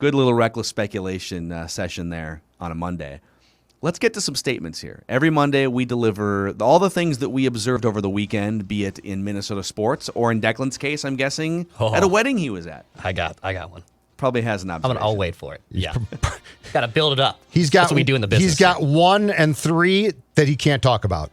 Good little reckless speculation session there on a Monday. Let's get to some statements here. Every Monday, we deliver all the things that we observed over the weekend, be it in Minnesota sports or in Declan's case, I'm guessing, at a wedding he was at. I got one. Probably has an observation. I'll wait for it. Yeah. Got to build it up. That's what we do in the business. He's got 1 and 3 that he can't talk about.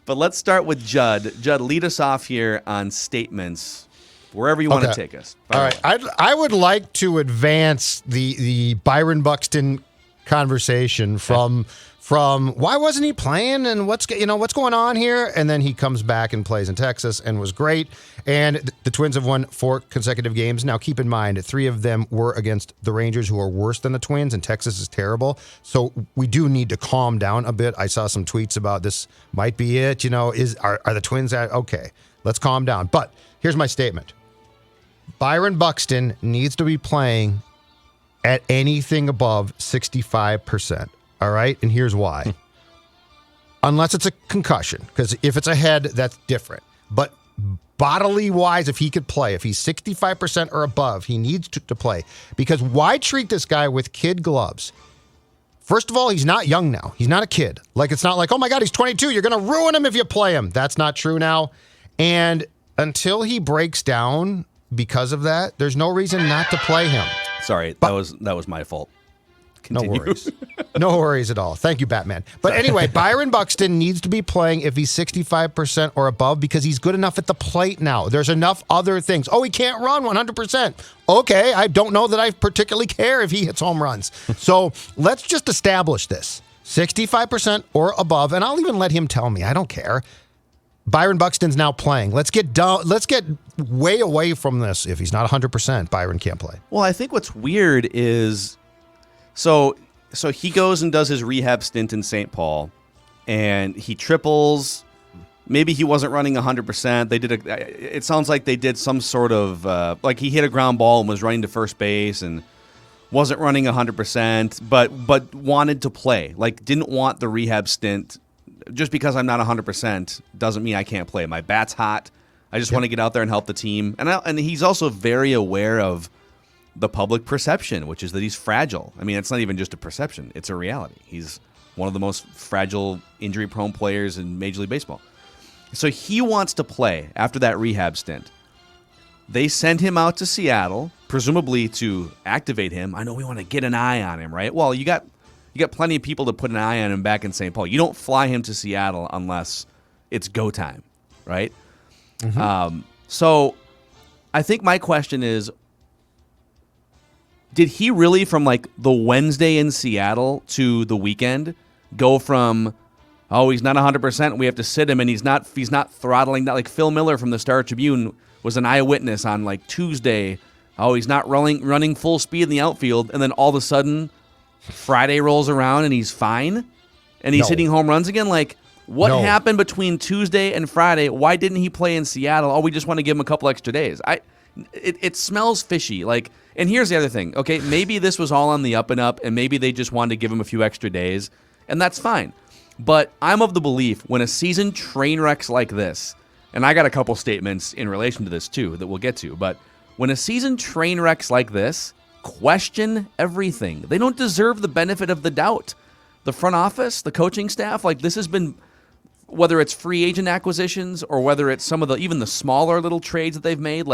But let's start with Judd. Judd, lead us off here on statements, wherever you want to take us. All right. I would like to advance the Byron Buxton conversation from why wasn't he playing and what's going on here, and then he comes back and plays in Texas and was great. And the Twins have won 4 consecutive games. Now keep in mind 3 of them were against the Rangers, who are worse than the Twins, and Texas is terrible. So we do need to calm down a bit. I saw some tweets about this might be it. Are the Twins okay? Let's calm down. But here's my statement: Byron Buxton needs to be playing at anything above 65%. All right? And here's why. Unless it's a concussion, because if it's a head, that's different. But bodily wise, if he could play, if he's 65% or above, he needs to play. Because why treat this guy with kid gloves? First of all, he's not young now. He's not a kid. It's not like, oh my God, he's 22. You're going to ruin him if you play him. That's not true now. And until he breaks down because of that, there's no reason not to play him. Sorry, that was my fault. Continue. No worries. No worries at all. Thank you, Batman. But anyway, Byron Buxton needs to be playing if he's 65% or above, because he's good enough at the plate now. There's enough other things. Oh, he can't run 100%. Okay, I don't know that I particularly care if he hits home runs. So let's just establish this. 65% or above, and I'll even let him tell me. I don't care. Byron Buxton's now playing. Let's get way away from this. If he's not 100%, Byron can't play. Well, I think what's weird is, so he goes and does his rehab stint in St. Paul, and he triples. Maybe he wasn't running 100%. It sounds like they did some sort of he hit a ground ball and was running to first base and wasn't running 100%, but wanted to play. Didn't want the rehab stint. Just because I'm not 100% doesn't mean I can't play. My bat's hot. I just want to get out there and help the team. And he's also very aware of the public perception, which is that he's fragile. I mean, it's not even just a perception. It's a reality. He's one of the most fragile, injury-prone players in Major League Baseball. So he wants to play after that rehab stint. They send him out to Seattle, presumably to activate him. I know we want to get an eye on him, right? Well, you got plenty of people to put an eye on him back in St. Paul. You don't fly him to Seattle unless it's go time, right? Mm-hmm. So I think my question is, did he really, from the Wednesday in Seattle to the weekend, go from, oh, he's not 100%, we have to sit him, and he's not throttling that? Phil Miller from the Star Tribune was an eyewitness on Tuesday. Oh, he's not running full speed in the outfield, and then all of a sudden Friday rolls around and he's fine, and he's hitting home runs again. What happened between Tuesday and Friday? Why didn't he play in Seattle? Oh, we just want to give him a couple extra days. It smells fishy. And here's the other thing. Okay, maybe this was all on the up and up, and maybe they just wanted to give him a few extra days, and that's fine. But I'm of the belief when a season train wrecks like this, and I got a couple statements in relation to this too that we'll get to, but when a season train wrecks like this, question everything. They don't deserve the benefit of the doubt. The front office, the coaching staff, this has been, whether it's free agent acquisitions or whether it's some of even the smaller little trades that they've made,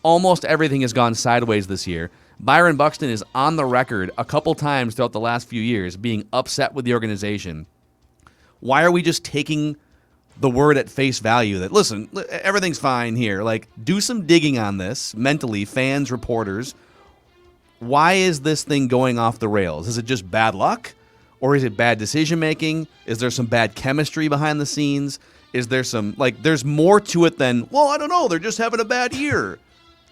almost everything has gone sideways this year. Byron Buxton is on the record a couple times throughout the last few years being upset with the organization. Why are we just taking the word at face value that, listen, everything's fine here? Do some digging on this mentally, fans, reporters. Why is this thing going off the rails? Is it just bad luck? Or is it bad decision-making? Is there some bad chemistry behind the scenes? Is there some, there's more to it than, well, I don't know, they're just having a bad year.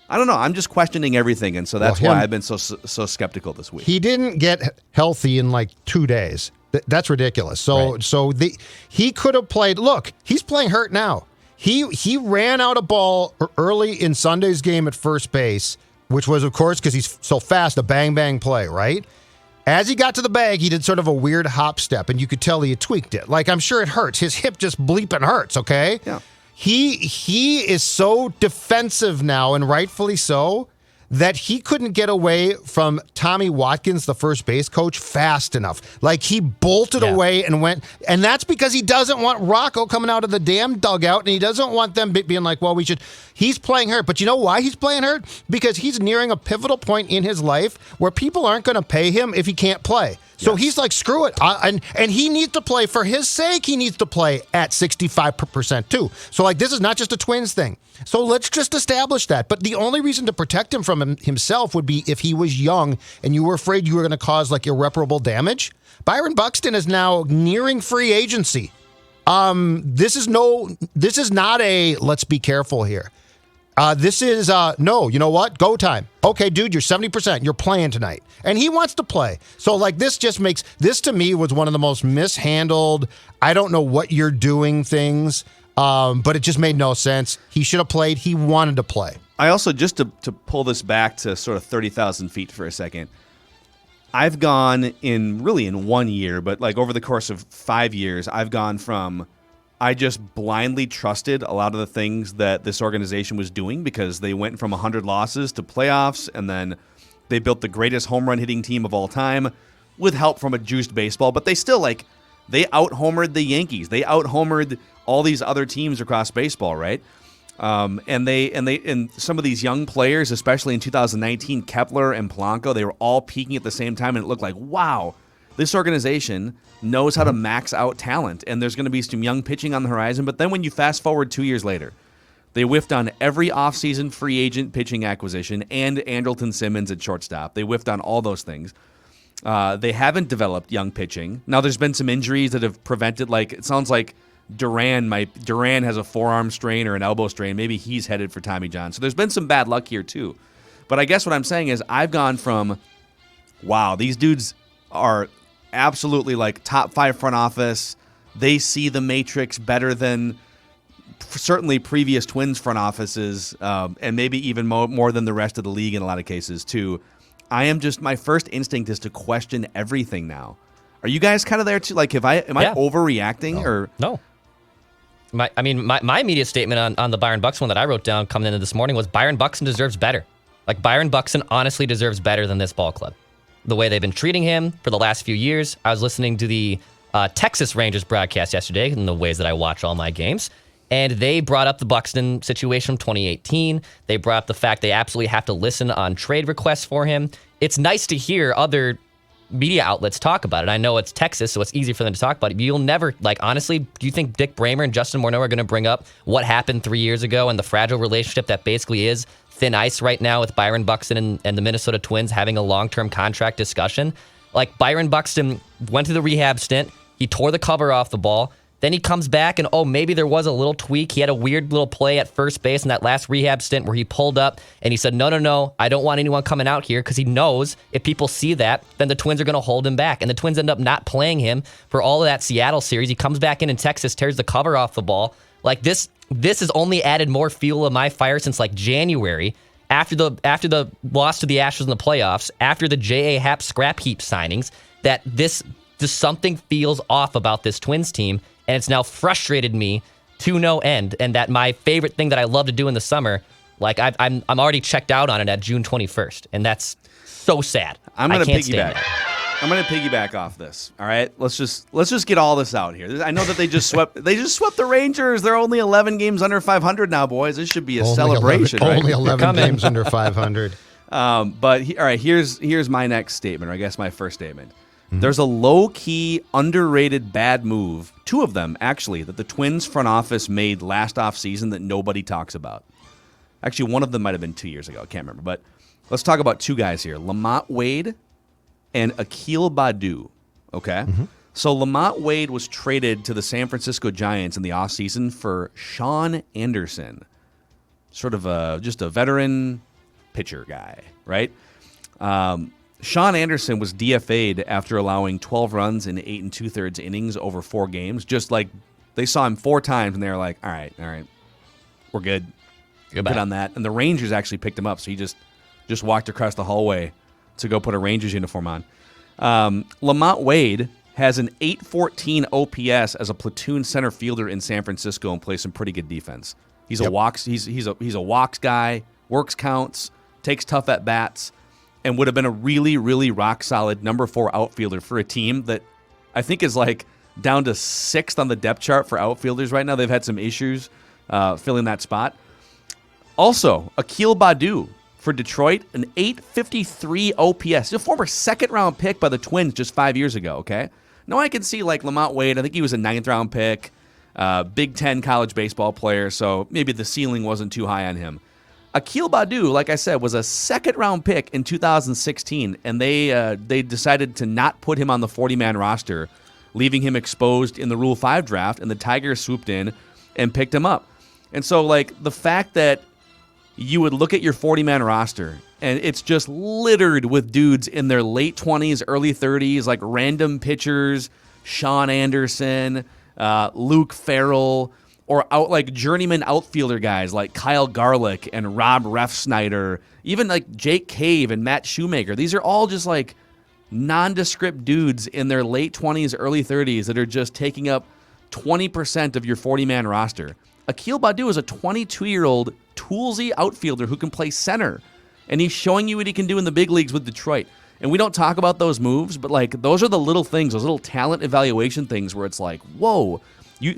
I don't know. I'm just questioning everything, and so that's why I've been so skeptical this week. He didn't get healthy in 2 days. That's ridiculous. He could have played. Look, he's playing hurt now. He ran out a ball early in Sunday's game at first base, which was, of course, because he's so fast, a bang-bang play, right? As he got to the bag, he did sort of a weird hop step, and you could tell he had tweaked it. I'm sure it hurts. His hip just bleeping hurts, okay? Yeah. He is so defensive now, and rightfully so, that he couldn't get away from Tommy Watkins, the first base coach, fast enough. Like, he bolted away and went, and that's because he doesn't want Rocco coming out of the damn dugout, and he doesn't want them being like, well, we should. He's playing hurt. But you know why he's playing hurt? Because he's nearing a pivotal point in his life where people aren't going to pay him if he can't play. So he's like, screw it. And he needs to play. For his sake, he needs to play at 65% too. So, like, this is not just a Twins thing. So let's just establish that. But the only reason to protect him from himself would be if he was young and you were afraid you were going to cause, like, irreparable damage. Byron Buxton is now nearing free agency. This is not a let's be careful here. This is, no, you know what? Go time. Okay, dude, you're 70%. You're playing tonight. And he wants to play. So, like, this to me was one of the most mishandled, I don't know what you're doing things, but it just made no sense. He should have played. He wanted to play. I also, just to pull this back to sort of 30,000 feet for a second, I've gone in 1 year, but like over the course of 5 years, I've gone from I just blindly trusted a lot of the things that this organization was doing because they went from 100 losses to playoffs, and then they built the greatest home run hitting team of all time with help from a juiced baseball. But they still, like, they out-homered the Yankees. They out-homered all these other teams across baseball, right? And some of these young players, especially in 2019, Kepler and Polanco, they were all peaking at the same time, and it looked like, wow, this organization knows how to max out talent, and there's going to be some young pitching on the horizon. But then when you fast forward 2 years later, they whiffed on every offseason free agent pitching acquisition and Andrelton Simmons at shortstop. They whiffed on all those things. They haven't developed young pitching. Now, there's been some injuries that have prevented, like, it sounds like Duran has a forearm strain or an elbow strain. Maybe he's headed for Tommy John. So there's been some bad luck here, too. But I guess what I'm saying is I've gone from, wow, these dudes are absolutely like top 5 front office. They see the matrix better than certainly previous Twins front offices, and maybe even more than the rest of the league in a lot of cases too. My first instinct is to question everything now. Are you guys kind of there too? Like, am I overreacting or no? My immediate statement on the Byron Buxton one that I wrote down coming into this morning was Byron Buxton deserves better. Like, Byron Buxton honestly deserves better than this ball club. The way they've been treating him for the last few years. I was listening to the Texas Rangers broadcast yesterday in the ways that I watch all my games, and they brought up the Buxton situation from 2018. They brought up the fact they absolutely have to listen on trade requests for him. It's nice to hear other media outlets talk about it. I know it's Texas, so it's easy for them to talk about it. You'll never, like, honestly, do you think Dick Bramer and Justin Morneau are going to bring up what happened 3 years ago and the fragile relationship that basically is thin ice right now with Byron Buxton and the Minnesota Twins having a long-term contract discussion? Like, Byron Buxton went to the rehab stint. He tore the cover off the ball. Then he comes back and, maybe there was a little tweak. He had a weird little play at first base in that last rehab stint where he pulled up and he said, no, I don't want anyone coming out here, because he knows if people see that, then the Twins are going to hold him back. And the Twins end up not playing him for all of that Seattle series. He comes back in Texas, tears the cover off the ball. Like, this has only added more fuel to my fire since, like, January, after the loss to the Astros in the playoffs, after the J.A. Happ scrap heap signings, that just something feels off about this Twins team. And it's now frustrated me to no end. And that my favorite thing that I love to do in the summer, like, I'm already checked out on it at June 21st, and that's so sad. I'm going to piggyback off this. All right, let's just get all this out here. I know that they just swept the Rangers. They're only 11 games under 500 now, boys. This should be a celebration. Only 11 games under 500. All right. Here's my next statement, or I guess my first statement. Mm-hmm. There's a low-key, underrated bad move, 2 of them, actually, that the Twins front office made last offseason that nobody talks about. Actually, one of them might have been 2 years ago. I can't remember. But let's talk about 2 guys here, Lamont Wade and Akil Baddoo. Okay? Mm-hmm. So Lamont Wade was traded to the San Francisco Giants in the offseason for Sean Anderson, sort of just a veteran pitcher guy, right? Sean Anderson was DFA'd after allowing 12 runs in 8 2/3 innings over 4 games. Just like, they saw him 4 times and they were like, all right, we're good. Goodbye. Good on that. And the Rangers actually picked him up, so he just walked across the hallway to go put a Rangers uniform on. Lamont Wade has an 814 OPS as a platoon center fielder in San Francisco and plays some pretty good defense. He's a walks. He's a walks guy. Works counts. takes tough at bats, and would have been a really, really rock solid number 4 outfielder for a team that I think is like down to 6th on the depth chart for outfielders right now. They've had some issues filling that spot. Also, Akil Baddoo for Detroit, an 853 OPS. He's a former second-round pick by the Twins just 5 years ago, okay? Now I can see like Lamont Wade. I think he was a 9th-round pick, Big Ten college baseball player, so maybe the ceiling wasn't too high on him. Akil Baddoo, like I said, was a second-round pick in 2016, and they decided to not put him on the 40-man roster, leaving him exposed in the Rule 5 draft, and the Tigers swooped in and picked him up. And so, like, the fact that you would look at your 40-man roster, and it's just littered with dudes in their late 20s, early 30s, like random pitchers, Sean Anderson, Luke Farrell, or like journeyman outfielder guys like Kyle Garlick and Rob Refsnyder, even like Jake Cave and Matt Shoemaker. These are all just like nondescript dudes in their late 20s, early 30s that are just taking up 20% of your 40-man roster. Akil Baddoo is a 22-year-old toolsy outfielder who can play center, and he's showing you what he can do in the big leagues with Detroit. And we don't talk about those moves, but like those are the little things, those little talent evaluation things where it's like, whoa.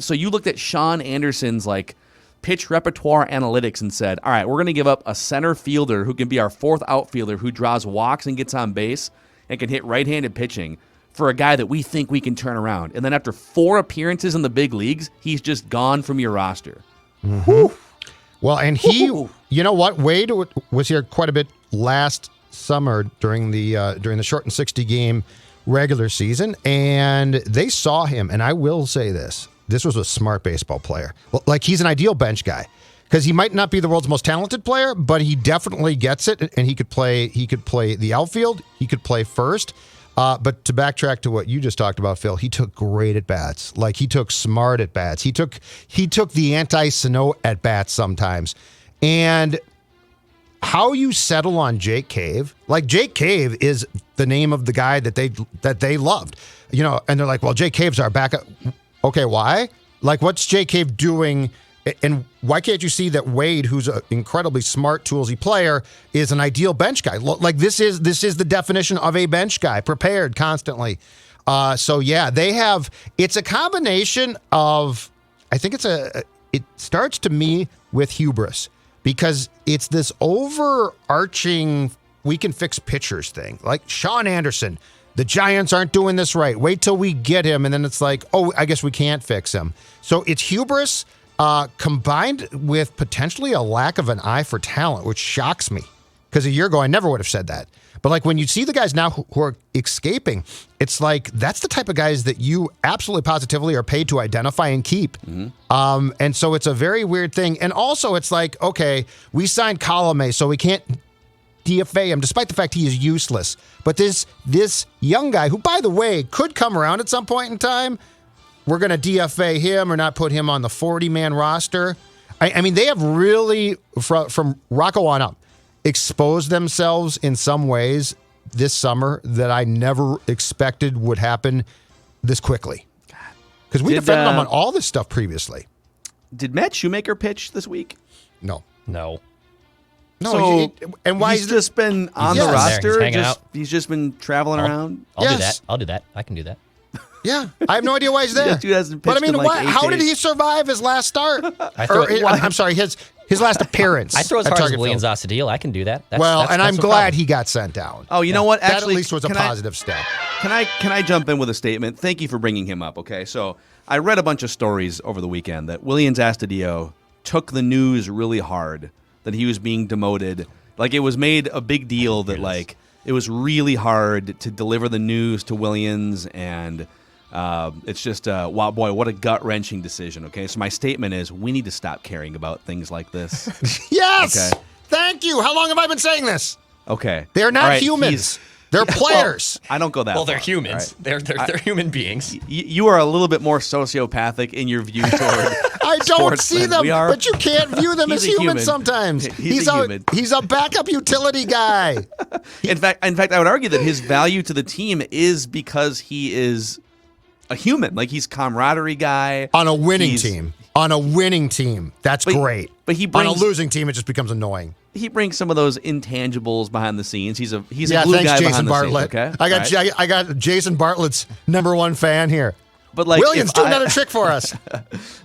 So you looked at Sean Anderson's like pitch repertoire analytics and said, all right, we're going to give up a center fielder who can be our 4th outfielder who draws walks and gets on base and can hit right-handed pitching for a guy that we think we can turn around. And then after 4 appearances in the big leagues, he's just gone from your roster. Mm-hmm. Well, and you know what? Wade was here quite a bit last summer during the shortened 60-game regular season, and they saw him. And I will say this was a smart baseball player. Like, he's an ideal bench guy because he might not be the world's most talented player, but he definitely gets it, and he could play the outfield. He could play first. But to backtrack to what you just talked about, Phil, he took great at bats. Like, he took smart at bats. He took the anti-Sano at bats sometimes. And how you settle on Jake Cave, like Jake Cave is the name of the guy that they loved, you know, and they're like, well, Jake Cave's our backup. Okay, why? Like, what's Jake Cave doing? And why can't you see that Wade, who's an incredibly smart, toolsy player, is an ideal bench guy? Like, this is the definition of a bench guy, prepared constantly. So yeah, they have. It's a combination of. I think it starts to me with hubris because it's this overarching we can fix pitchers thing. Like Sean Anderson, the Giants aren't doing this right. Wait till we get him, and then it's like, oh, I guess we can't fix him. So it's hubris. Combined with potentially a lack of an eye for talent, which shocks me. Because a year ago, I never would have said that. But like when you see the guys now who are escaping, it's like that's the type of guys that you absolutely positively are paid to identify and keep. Mm-hmm. And so it's a very weird thing. And also it's like, okay, we signed Colomé, so we can't DFA him, despite the fact he is useless. But this young guy, who, by the way, could come around at some point in time, we're going to DFA him or not put him on the 40-man roster. I mean, they have really, from Rocco on up, exposed themselves in some ways this summer that I never expected would happen this quickly. Because we defended them on all this stuff previously. Did Matt Shoemaker pitch this week? No. So and why he's just been on the roster? He's just been traveling around? I'll do that. I can do that. Yeah, I have no idea why he's there. But I mean, how did he survive his last start? I'm sorry, his last appearance. I throw as hard as Williams Astudillo. I can do that. I'm glad he got sent down. Oh, you know what? Actually, that at least was a positive step. Can I jump in with a statement? Thank you for bringing him up. Okay, so I read a bunch of stories over the weekend that Williams Astudillo took the news really hard that he was being demoted. Like, it was made a big deal that like it was really hard to deliver the news to Williams and. It's just, wow, boy, what a gut-wrenching decision, okay? So my statement is we need to stop caring about things like this. Yes! Okay. Thank you. How long have I been saying this? Okay. They're not humans. They're players. Well, I don't go that far. Well, they're humans. Right? They're human beings. You are a little bit more sociopathic in your view toward I don't see them, but you can't view them as humans sometimes. He's a human. He's a backup utility guy. In fact, I would argue that his value to the team is because he is a human. Like, he's camaraderie guy. On a winning team. That's great. But he brings, on a losing team, it just becomes annoying. he brings some of those intangibles behind the scenes. He's a glue thanks, guy Jason behind the Bartlett. scenes. Okay, I got Jason Bartlett's #1 fan here. But like, Williams, do another trick for us.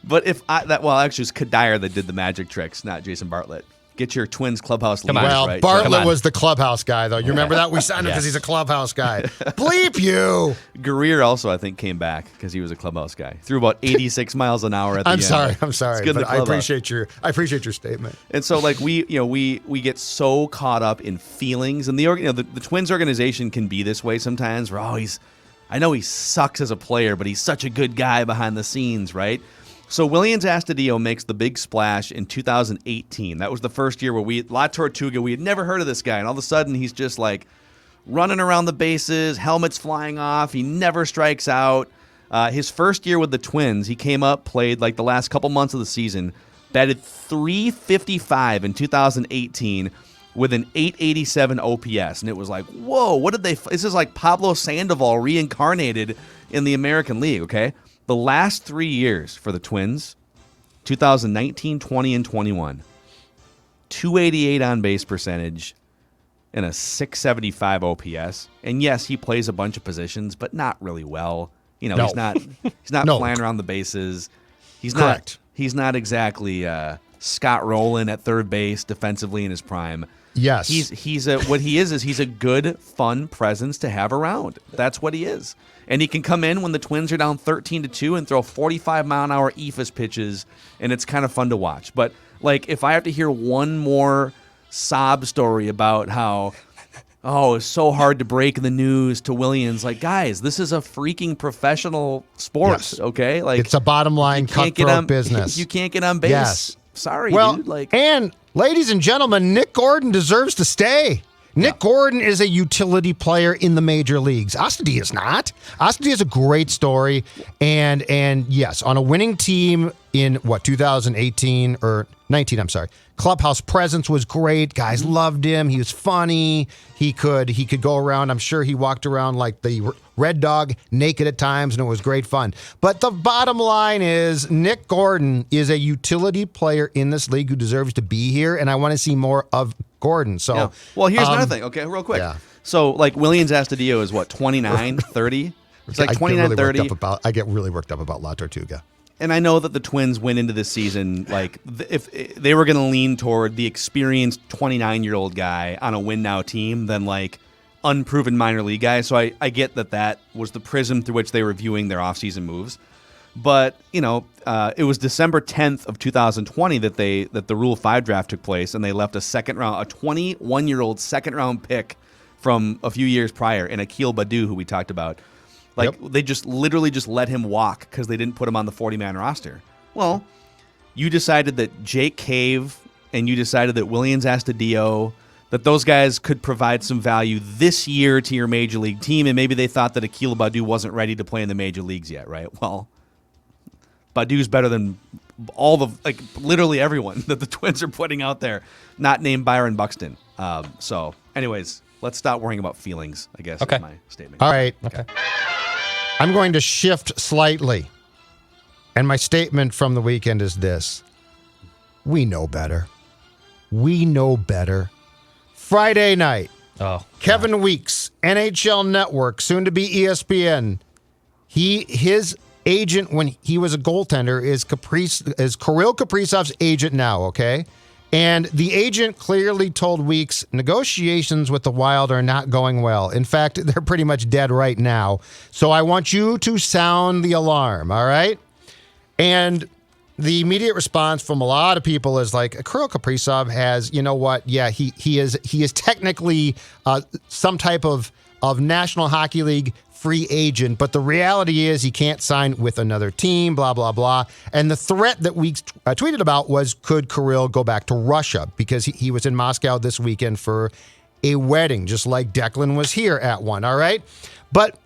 But actually, it was Kadire that did the magic tricks, not Jason Bartlett. Get your Twins clubhouse leaders Well, right. Bartlett was the clubhouse guy, though. You remember that? We signed him because he's a clubhouse guy. Bleep you. Greer also, I think, came back because he was a clubhouse guy. Threw about 86 miles an hour at the end. I'm sorry. It's good in But the clubhouse. I appreciate your statement. And so, like, we get so caught up in feelings, and the Twins organization can be this way sometimes. Where I know he sucks as a player, but he's such a good guy behind the scenes, right? So Willians Astudillo makes the big splash in 2018. That was the first year where La Tortuga, we had never heard of this guy, and all of a sudden he's just like running around the bases, helmets flying off. He never strikes out. His first year with the Twins, he came up, played like the last couple months of the season, batted .355 in 2018 with an .887 OPS, and it was like, whoa, what did they? This is like Pablo Sandoval reincarnated in the American League. Okay. The last 3 years for the Twins, 2019, 20, and 21, 288 on base percentage and a 675 OPS. And yes, he plays a bunch of positions, but not really well. He's not flying around the bases. Correct. He's not exactly Scott Rowland at third base defensively in his prime. Yes. He's a good, fun presence to have around. That's what he is. And he can come in when the Twins are down 13-2 and throw 45-mile-an-hour eephus pitches, and it's kind of fun to watch. But, like, if I have to hear one more sob story about how, it's so hard to break the news to Willians, like, guys, this is a freaking professional sport, okay? Like, it's a bottom line cutthroat business. You can't get on base. Yes. Sorry, dude. And, ladies and gentlemen, Nick Gordon deserves to stay. Nick Gordon is a utility player in the major leagues. Astudillo is not. Astudillo is a great story. And yes, on a winning team in 2018 or 19, I'm sorry. Clubhouse presence was great. Guys loved him. He was funny. He could go around. I'm sure he walked around like the Red Dog naked at times, and it was great fun. But the bottom line is Nick Gordon is a utility player in this league who deserves to be here, and I want to see more of Gordon. So, yeah. Well, here's another thing. Okay, real quick. Yeah. So, like, Willians Astudillo is 29, 30? It's like 29, 30. I get really worked up about La Tortuga. And I know that the Twins went into this season, like, if they were going to lean toward the experienced 29-year-old guy on a win-now team than, like, unproven minor league guy. So I get that was the prism through which they were viewing their offseason moves. But, it was December 10th of 2020 that the Rule 5 draft took place, and they left a 21-year-old second-round pick from a few years prior in Akil Baddoo, who we talked about. They just literally just let him walk because they didn't put him on the 40-man roster. Well, you decided that Jake Cave and you decided that Willians Astudillo, that those guys could provide some value this year to your major league team, and maybe they thought that Akil Baddoo wasn't ready to play in the major leagues yet, right? Well, Baddoo's better than literally everyone that the Twins are putting out there, not named Byron Buxton. So, anyways, let's stop worrying about feelings, I guess, is my statement. All right. Okay. I'm going to shift slightly. And my statement from the weekend is this. We know better. We know better. Friday night. Kevin Weeks, NHL Network, soon to be ESPN. His agent when he was a goaltender is Kirill Kaprizov's agent now, okay? And the agent clearly told Weeks negotiations with the Wild are not going well. In fact, they're pretty much dead right now. So I want you to sound the alarm, all right? And the immediate response from a lot of people is like, Kirill Kaprizov has, you know what? Yeah, he is technically some type of National Hockey League free agent, but the reality is he can't sign with another team, blah, blah, blah. And the threat that we tweeted about was, could Kirill go back to Russia? Because he was in Moscow this weekend for a wedding, just like Declan was here at one, all right? But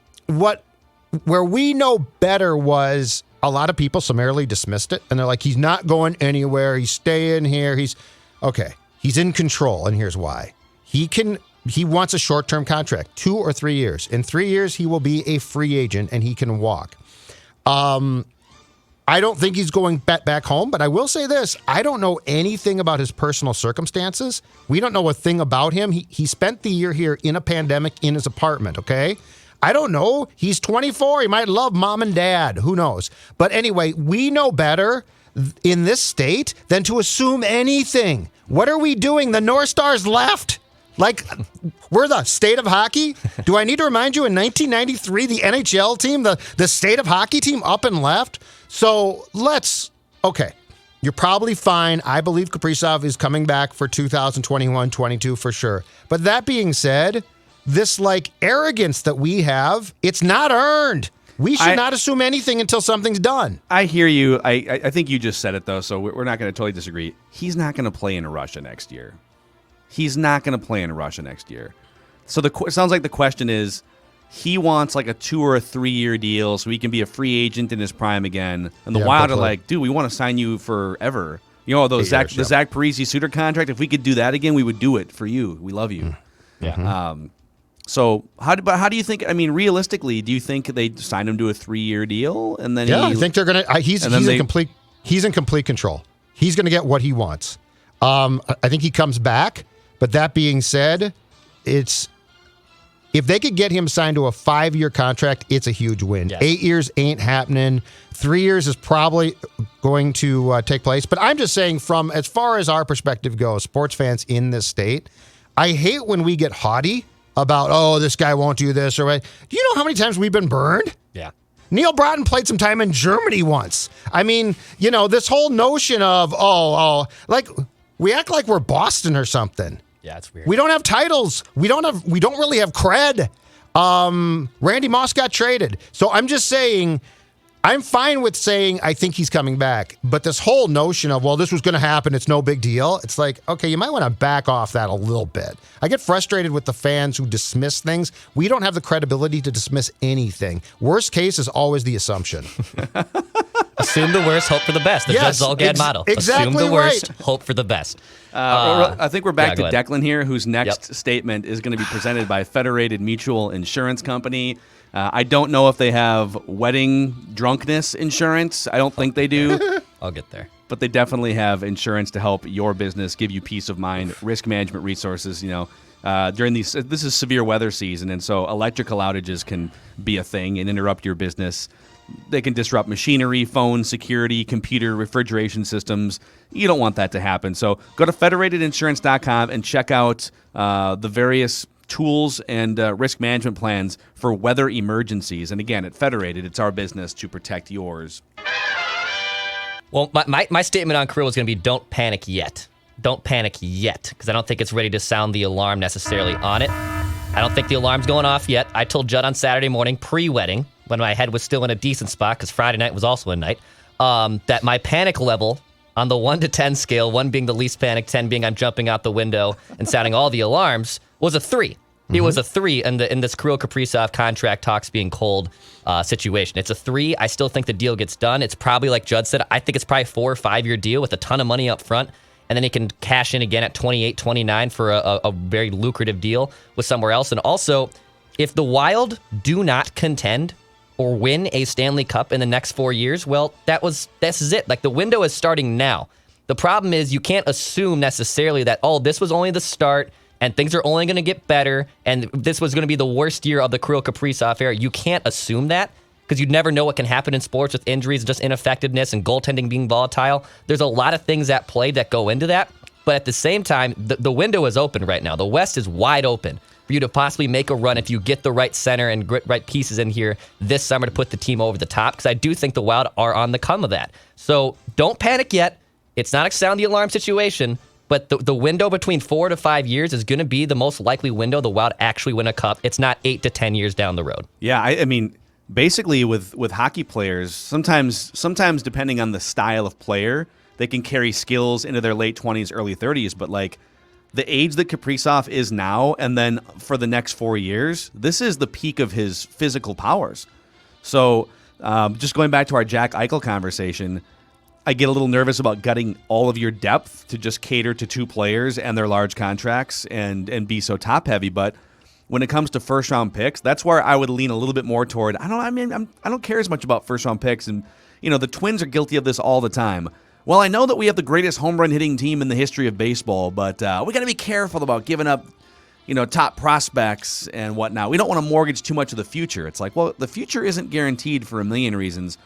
where we know better was a lot of people summarily dismissed it, and they're like, he's not going anywhere, he's staying here, he's in control, and here's why. He wants a short-term contract, 2 or 3 years. In 3 years, he will be a free agent, and he can walk. I I don't think he's going back home, but I will say this. I don't know anything about his personal circumstances. We don't know a thing about him. He spent the year here in a pandemic in his apartment, okay? I don't know. He's 24. He might love mom and dad. Who knows? But anyway, we know better in this state than to assume anything. What are we doing? The North Stars left. Like, we're the state of hockey? Do I need to remind you, in 1993, the NHL team, the state of hockey team up and left? So okay, you're probably fine. I believe Kaprizov is coming back for 2021-22 for sure. But that being said, this arrogance that we have, it's not earned. We should not assume anything until something's done. I hear you. I think you just said it, though, so we're not going to totally disagree. He's not going to play in Russia next year. He's not going to play in Russia next year. So it sounds like the question is, he wants a 2 or a 3 year deal so he can be a free agent in his prime again. And the Wild are like, dude, we want to sign you forever. You know, the Zach Parise Suter contract, if we could do that again, we would do it for you. We love you. Yeah. So how do you think? I mean, realistically, do you think they sign him to a 3 year deal and then? I think they're gonna. He's in complete control. He's gonna get what he wants. I think he comes back. But that being said, if they could get him signed to a 5 year contract, it's a huge win. Yes. 8 years ain't happening. 3 years is probably going to take place. But I'm just saying, from as far as our perspective goes, sports fans in this state, I hate when we get haughty about, this guy won't do this or what. Do you know how many times we've been burned? Yeah. Neil Broughton played some time in Germany once. I mean, this whole notion of, we act like we're Boston or something. Yeah, it's weird. We don't have titles. We don't really have cred. Randy Moss got traded. So I'm just saying, I'm fine with saying I think he's coming back. But this whole notion of, this was going to happen, it's no big deal. It's like, okay, you might want to back off that a little bit. I get frustrated with the fans who dismiss things. We don't have the credibility to dismiss anything. Worst case is always the assumption. Assume the worst, hope for the best. The Judd Zolgad model. Exactly. Assume the worst, right. Hope for the best. I think we're back to ahead. Declan here, whose next statement is going to be presented by Federated Mutual Insurance Company. I don't know if they have wedding drunkenness insurance. I don't think they do. I'll get there. But they definitely have insurance to help your business, give you peace of mind, risk management resources. During this is severe weather season, and so electrical outages can be a thing and interrupt your business. They can disrupt machinery, phone, security, computer, refrigeration systems. You don't want that to happen. So go to federatedinsurance.com and check out the various tools and risk management plans for weather emergencies. And again, at Federated, it's our business to protect yours. Well, my statement on Kirill is going to be don't panic yet. Don't panic yet, because I don't think it's ready to sound the alarm necessarily on it. I don't think the alarm's going off yet. I told Judd on Saturday morning, pre-wedding, when my head was still in a decent spot, because Friday night was also a night, that my panic level on the 1 to 10 scale, 1 being the least panic, 10 being I'm jumping out the window and sounding all the alarms, was a 3. It was a 3 in this Kirill Kaprizov contract talks being cold situation. It's a 3. I still think the deal gets done. It's probably, like Judd said, I think it's probably a 4 or 5 year deal with a ton of money up front. And then he can cash in again at 28, 29 for a very lucrative deal with somewhere else. And also, if the Wild do not contend or win a Stanley Cup in the next 4 years, well, this is it. Like, the window is starting now. The problem is you can't assume necessarily that, this was only the start and things are only going to get better and this was going to be the worst year of the Kirill Kaprizov era. You can't assume that, because you never know what can happen in sports with injuries and just ineffectiveness and goaltending being volatile. There's a lot of things at play that go into that. But at the same time, the window is open right now. The West is wide open for you to possibly make a run if you get the right center and right pieces in here this summer to put the team over the top, because I do think the Wild are on the come of that. So don't panic yet. It's not a sound the alarm situation, but the window between 4 to 5 years is going to be the most likely window the Wild actually win a cup. It's not 8 to 10 years down the road. Yeah, I mean, basically with hockey players, sometimes depending on the style of player, they can carry skills into their late 20s, early 30s. But like the age that Kaprizov is now, and then for the next 4 years, this is the peak of his physical powers. So just going back to our Jack Eichel conversation, I get a little nervous about gutting all of your depth to just cater to 2 players and their large contracts and be so top heavy. But when it comes to first round picks, that's where I would lean a little bit more toward. I don't care as much about first round picks, and the Twins are guilty of this all the time. Well, I know that we have the greatest home run hitting team in the history of baseball, but we got to be careful about giving up, top prospects and whatnot. We don't want to mortgage too much of the future. It's like, well, the future isn't guaranteed for a million reasons.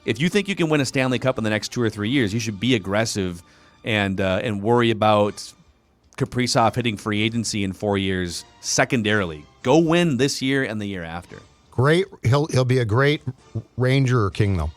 If you think you can win a Stanley Cup in the next 2 or 3 years, you should be aggressive and worry about Kaprizov hitting free agency in 4 years secondarily. Go win this year and the year after. Great. He'll be a great Ranger or King, though.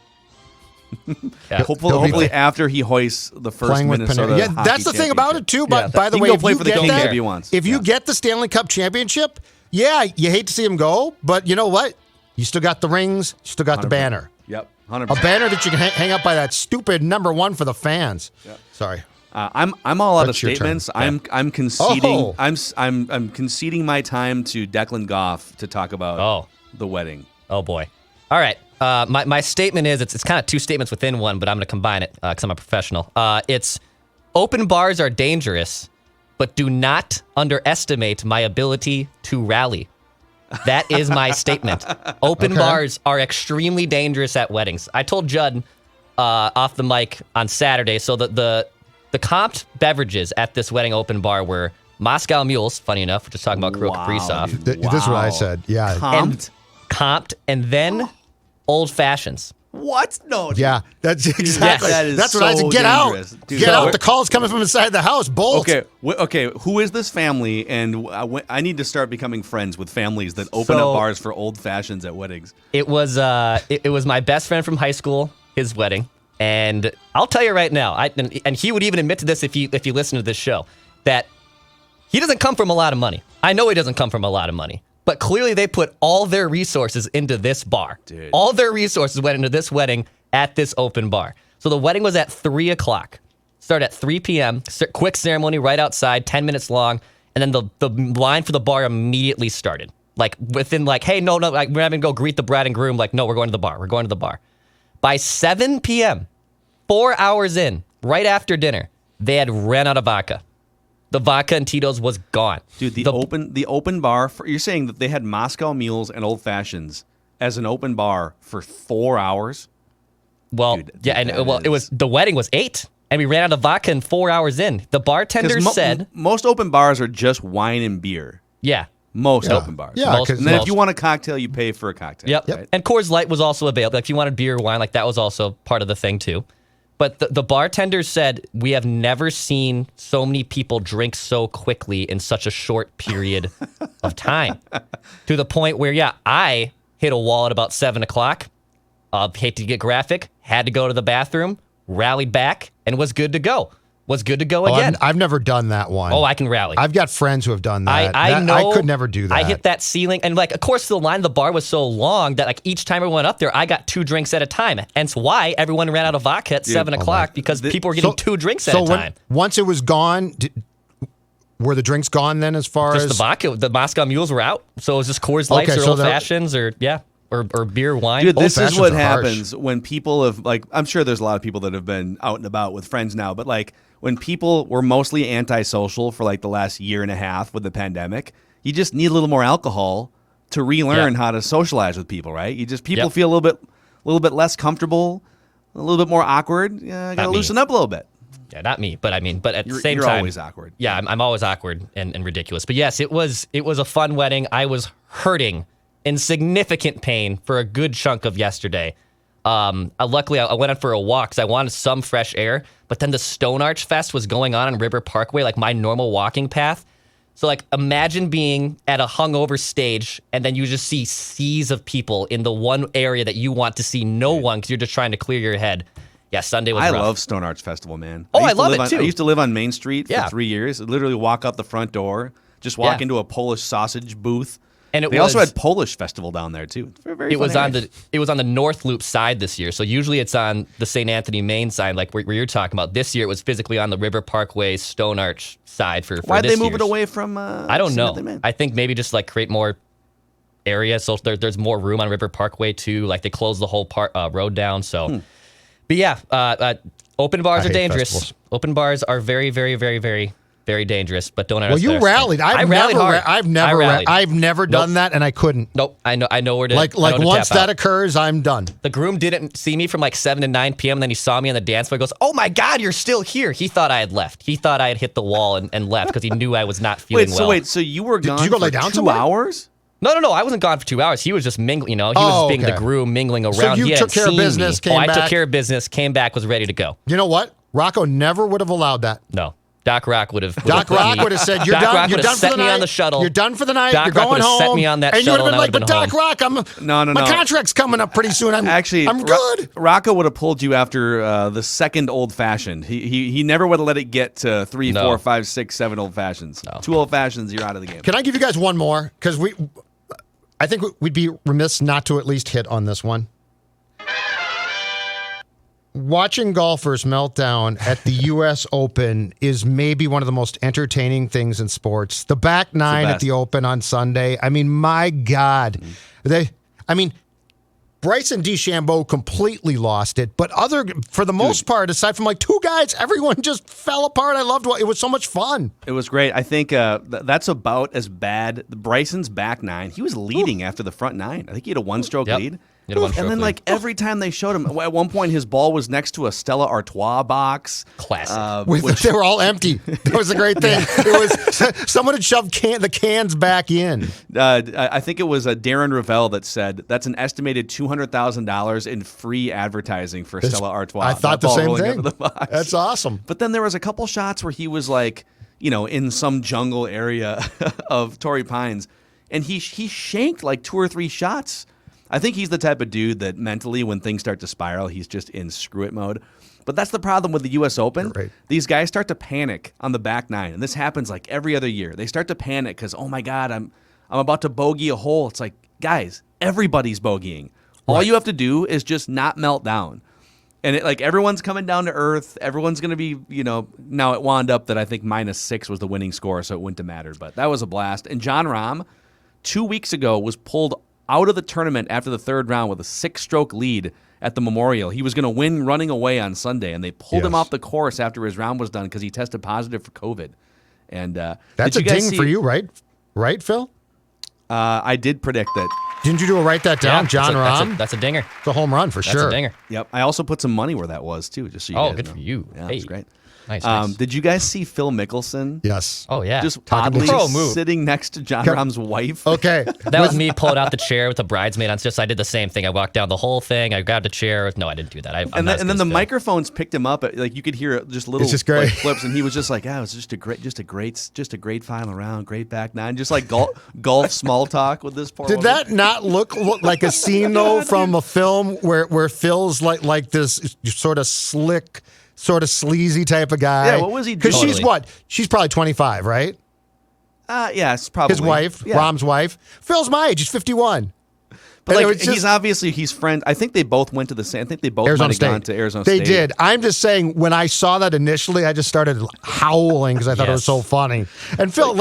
Yeah. Hopefully after he hoists the first Minnesota Yeah, that's the thing about it too. But by the way, go play for the Kings if he wants. If you get the Stanley Cup championship, you hate to see him go, but you know what? You still got the rings. You still got 100%. The banner. Yep, 100%. A banner that you can hang up by that stupid number 1 for the fans. Yep. Sorry. I'm all out of statements. Yeah. I'm conceding. I'm conceding my time to Declan Goff to talk about the wedding. Oh boy. All right. My statement is it's kind of 2 statements within one, but I'm going to combine it because I'm a professional. It's open bars are dangerous, but do not underestimate my ability to rally. That is my statement. Open bars are extremely dangerous at weddings. I told Judd off the mic on Saturday. So the comped beverages at this wedding open bar were Moscow Mules. Funny enough, we're just talking about Kirill Kaprizov. This is what I said. Yeah, comped, and then old fashions. What? No. Yeah, that's exactly. That's what I said. Get dangerous. out. Dude, Get out. The call's coming from inside the house. Bolt. Okay. Who is this family? And I need to start becoming friends with families that open up bars for old fashions at weddings. It was it was my best friend from high school, his wedding, and I'll tell you right now, and he would even admit to this if you listen to this show, that he doesn't come from a lot of money. I know he doesn't come from a lot of money. But clearly they put all their resources into this bar. Dude. All their resources went into this wedding at this open bar. So the wedding was at 3 o'clock. Started at 3 p.m. Quick ceremony right outside, 10 minutes long. And then the line for the bar immediately started. Like within hey, no, we're not going to go greet the bride and groom. No, we're going to the bar. We're going to the bar. By 7 p.m., 4 hours in, right after dinner, they had ran out of vodka. The vodka and Tito's was gone. Dude, the open bar, you're saying that they had Moscow Mules and Old Fashions as an open bar for 4 hours? Well, it was the wedding was 8, and we ran out of vodka in 4 hours in. The bartender said... Most open bars are just wine and beer. Yeah. Most open bars. Yeah, and then if you want a cocktail, you pay for a cocktail. Yep. Right? And Coors Light was also available. If you wanted beer or wine, that was also part of the thing, too. But the bartender said, we have never seen so many people drink so quickly in such a short period of time. To the point where, I hit a wall at about 7 o'clock. Hate to get graphic. Had to go to the bathroom. Rallied back and was good to go. Again. I've never done that one. Oh, I can rally. I've got friends who have done that. I know. I could never do that. I hit that ceiling. And, of course, the line of the bar was so long that, each time I went up there, I got 2 drinks at a time. Hence why everyone ran out of vodka at 7 o'clock because people were getting 2 drinks at a time. Once it was gone, were the drinks gone then as far as... Just the vodka. The Moscow Mules were out. So it was just Coors Lights or Old Fashions or beer, wine. Dude, this is what happens when people have, I'm sure there's a lot of people that have been out and about with friends now, but, when people were mostly antisocial for the last year and a half with the pandemic, you just need a little more alcohol to relearn how to socialize with people, right? People feel a little bit less comfortable, a little bit more awkward. Yeah, got to loosen up a little bit. Yeah, not me, but at the same you're time, always awkward. Yeah, I'm always awkward and ridiculous. But yes, it was a fun wedding. I was hurting in significant pain for a good chunk of yesterday. Luckily, I went out for a walk because I wanted some fresh air. But then the Stone Arch Fest was going on River Parkway, my normal walking path. So, imagine being at a hungover stage, and then you just see seas of people in the one area that you want to see no one because you're just trying to clear your head. Yeah, Sunday was rough. I love Stone Arch Festival, man. Oh, I love it, too. I used to live on Main Street for 3 years. I'd literally walk out the front door, just walk into a Polish sausage booth. And they also had Polish festival down there too. It was on the North Loop side this year. So usually it's on the St. Anthony Main side, where you're talking about. This year it was physically on the River Parkway Stone Arch side for Why'd this they move it away from? I don't know. I think maybe just create more area, so there's more room on River Parkway too. They closed the whole road down. So, but yeah, open bars are dangerous. Festivals. Open bars are very, very, very, very Very dangerous, but don't Well, you rallied. I rallied hard. I've never done that, and I couldn't. Nope. I know where to. Like once that occurs, I'm done. The groom didn't see me from like 7 to 9 p.m. And then he saw me on the dance floor. He goes, "Oh my God, you're still here." He thought I had left. He thought I had hit the wall and left because he knew I was not feeling well. So you were gone Did you go for lay down 2 somewhere? hours? No. I wasn't gone for 2 hours. He was just mingling. He was being the groom, mingling around. So you took care of business, came back. I took care of business, came back, was ready to go. You know what? Rocco never would have allowed that. No. Doc Rock would have. Doc Rock would have said, "You're done. You're done for the night. On the shuttle. You're done for the night. Doc You're Rock going home." Set me on that and you would shuttle, have been and like, "But Doc home. Rock, No. my contract's coming up pretty soon. I'm good." Rocco would have pulled you after the second old fashioned. He never would have let it get to 3, 4, 5, 6, 7 old fashions. No. 2 old fashions, you're out of the game. Can I give you guys one more? Because I think we'd be remiss not to at least hit on this one. Watching golfers melt down at the U.S. Open is maybe one of the most entertaining things in sports. The back nine at the Open on Sunday. I mean, my God. Bryson DeChambeau completely lost it, but for the most part, aside from like 2 guys, everyone just fell apart. I loved it. It was so much fun. It was great. I think that's about as bad. Bryson's back nine, he was leading after the front 9. I think he had a 1-stroke lead. And then, like, every time they showed him, at one point, his ball was next to a Stella Artois box. Classic. They were all empty. That was a great thing. It was someone had shoved the cans back in. I think it was Darren Ravel that said that's an estimated $200,000 in free advertising for Stella Artois. I thought the same thing. The That's awesome. But then there was a couple shots where he was like, in some jungle area of Torrey Pines, and he shanked like 2 or 3 shots. I think he's the type of dude that mentally, when things start to spiral, he's just in screw it mode. But that's the problem with the U.S. Open. Right. These guys start to panic on the back 9, and this happens like every other year. They start to panic because, oh my God, I'm about to bogey a hole. It's like, guys, everybody's bogeying. All you have to do is just not melt down. And everyone's coming down to earth. Everyone's going to be, now it wound up that I think -6 was the winning score, so it wouldn't have mattered. But that was a blast. And Jon Rahm, 2 weeks ago, was pulled out of the tournament after the 3rd round with a 6-stroke lead at the Memorial. He was going to win running away on Sunday, and they pulled him off the course after his round was done because he tested positive for COVID. And that's a ding for you, right? Right, Phil? I did predict that. Didn't you write that down, Jon Rahm? That's a dinger. It's a home run for sure. That's a dinger. Yep. I also put some money where that was, too, just so you guys good know. for you. Yeah, hey. that's great. Nice. Did you guys see Phil Mickelson? Yes. Oh, yeah. Just oddly Pro move. sitting next to Jon Rahm's wife. Okay. That was me pulling out the chair with the bridesmaid on. I did the same thing. I walked down the whole thing. I grabbed a chair. No, I didn't do that. And then the microphones picked him up. You could hear just little clips, and he was just like, "Yeah, it was just a great final round, great back 9, just like golf small talk with this poor Did woman. that not look like a scene though from a film where Phil's like this sort of slick, sort of sleazy type of guy? Yeah, what was he doing? Because she's what? She's probably 25, right? Yeah, it's probably his wife, Rahm's wife. Phil's my age. He's 51. But he's friends. I think they both went to the same. I think they both might have gone to Arizona State. They did. I'm just saying, when I saw that initially, I just started howling because I thought it was so funny. And Phil,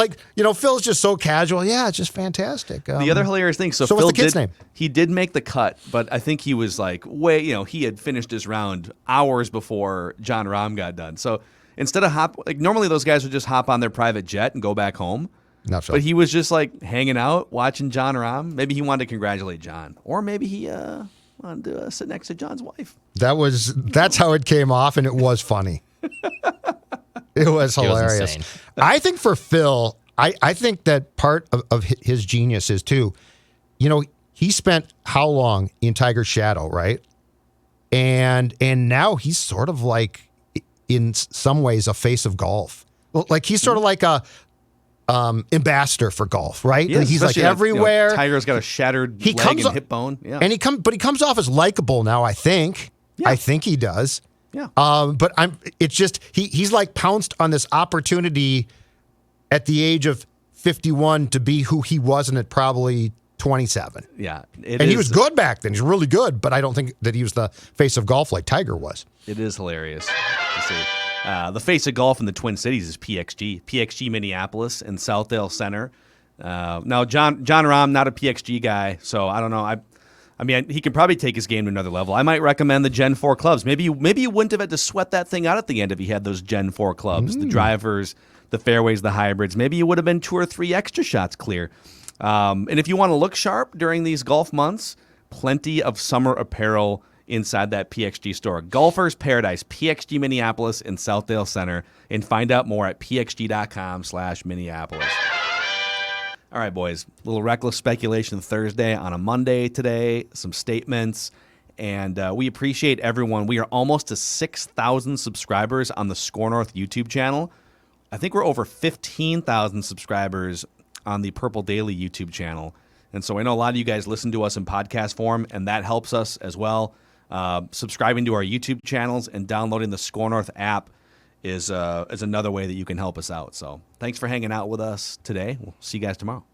Phil's just so casual. Yeah, it's just fantastic. The other hilarious thing. So Phil what's the kid's name? He did make the cut, but I think he was he had finished his round hours before Jon Rahm got done. So instead of normally those guys would just hop on their private jet and go back home. Not so. But he was just hanging out, watching Jon Rahm. Maybe he wanted to congratulate John, or maybe he wanted to sit next to John's wife. That's how it came off, and it was funny. It was hilarious. I think for Phil, I think that part of his genius is too, he spent how long in Tiger's shadow, right? And now he's sort of in some ways a face of golf. He's sort of like a ambassador for golf, right? Yeah, he's everywhere. Tiger's got a shattered leg and hip bone. Yeah. And he comes off as likable now, I think. Yeah. I think he does. Yeah. But it's just he's pounced on this opportunity at the age of 51 to be who he wasn't at probably 27. Yeah. He was good back then. He's really good, but I don't think that he was the face of golf like Tiger was. It is hilarious to see. The face of golf in the Twin Cities is PXG Minneapolis and Southdale Center. Now, Jon Rahm, not a PXG guy, so I don't know. I mean, he could probably take his game to another level. I might recommend the Gen 4 clubs. Maybe you wouldn't have had to sweat that thing out at the end if he had those Gen 4 clubs, the drivers, the fairways, the hybrids. Maybe you would have been 2 or 3 extra shots clear. And if you want to look sharp during these golf months, plenty of summer apparel inside that PXG store. Golfer's Paradise, PXG Minneapolis in Southdale Center. And find out more at pxg.com/Minneapolis. All right, boys. A little reckless speculation Thursday on a Monday today. Some statements. And we appreciate everyone. We are almost to 6,000 subscribers on the Score North YouTube channel. I think we're over 15,000 subscribers on the Purple Daily YouTube channel. And so I know a lot of you guys listen to us in podcast form, and that helps us as well. Subscribing to our YouTube channels and downloading the Score North app is another way that you can help us out. So thanks for hanging out with us today. We'll see you guys tomorrow.